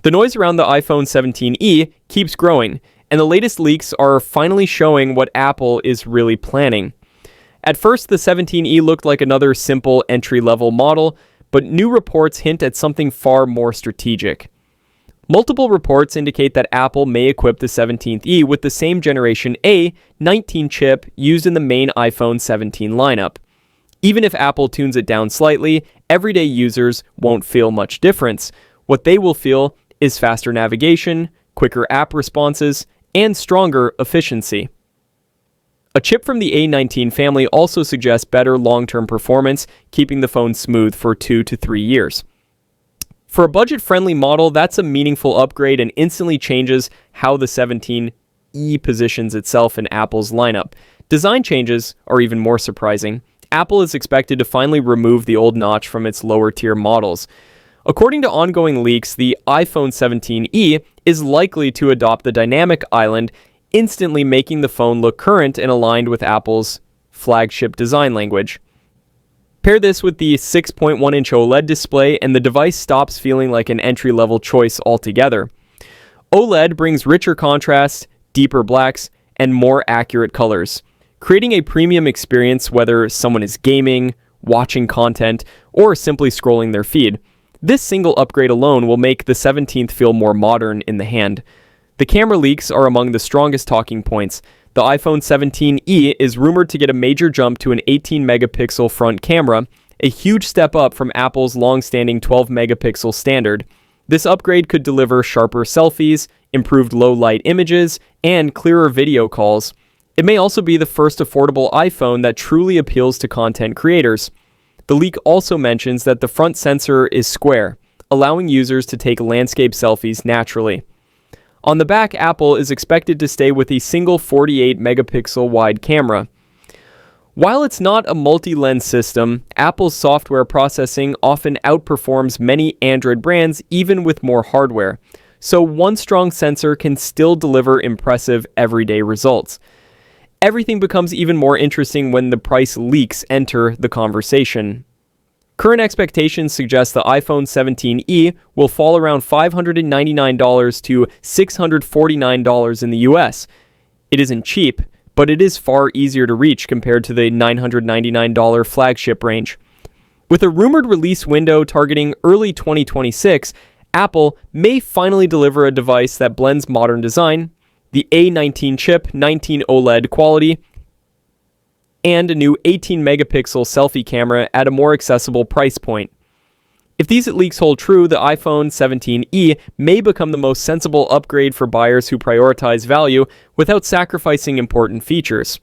The noise around the iPhone 17e keeps growing, and the latest leaks are finally showing what Apple is really planning. At first, the 17e looked like another simple entry-level model, but new reports hint at something far more strategic. Multiple reports indicate that Apple may equip the 17e with the same Generation A 19 chip used in the main iPhone 17 lineup. Even if Apple tunes it down slightly, everyday users won't feel much difference. What they will feel is faster navigation, quicker app responses, and stronger efficiency. A chip from the A19 family also suggests better long-term performance, keeping the phone smooth for 2 to 3 years. For a budget-friendly model, that's a meaningful upgrade and instantly changes how the 17e positions itself in Apple's lineup. Design changes are even more surprising. Apple is expected to finally remove the old notch from its lower-tier models. According to ongoing leaks, the iPhone 17e is likely to adopt the dynamic island, instantly making the phone look current and aligned with Apple's flagship design language. Pair this with the 6.1-inch OLED display, and the device stops feeling like an entry-level choice altogether. OLED brings richer contrast, deeper blacks, and more accurate colors, creating a premium experience whether someone is gaming, watching content, or simply scrolling their feed. This single upgrade alone will make the 17th feel more modern in the hand. The camera leaks are among the strongest talking points. The iPhone 17e is rumored to get a major jump to an 18-megapixel front camera, a huge step up from Apple's long-standing 12-megapixel standard. This upgrade could deliver sharper selfies, improved low-light images, and clearer video calls. It may also be the first affordable iPhone that truly appeals to content creators. The leak also mentions that the front sensor is square, allowing users to take landscape selfies naturally. On the back, Apple is expected to stay with a single 48-megapixel wide camera. While it's not a multi-lens system, Apple's software processing often outperforms many Android brands even with more hardware, so one strong sensor can still deliver impressive everyday results. Everything becomes even more interesting when the price leaks enter the conversation. Current expectations suggest the iPhone 17e will fall around $599 to $649 in the US. It isn't cheap, but it is far easier to reach compared to the $999 flagship range. With a rumored release window targeting early 2026, Apple may finally deliver a device that blends modern design, the A19 chip, 19 OLED quality, and a new 18-megapixel selfie camera at a more accessible price point. If these leaks hold true, the iPhone 17e may become the most sensible upgrade for buyers who prioritize value without sacrificing important features.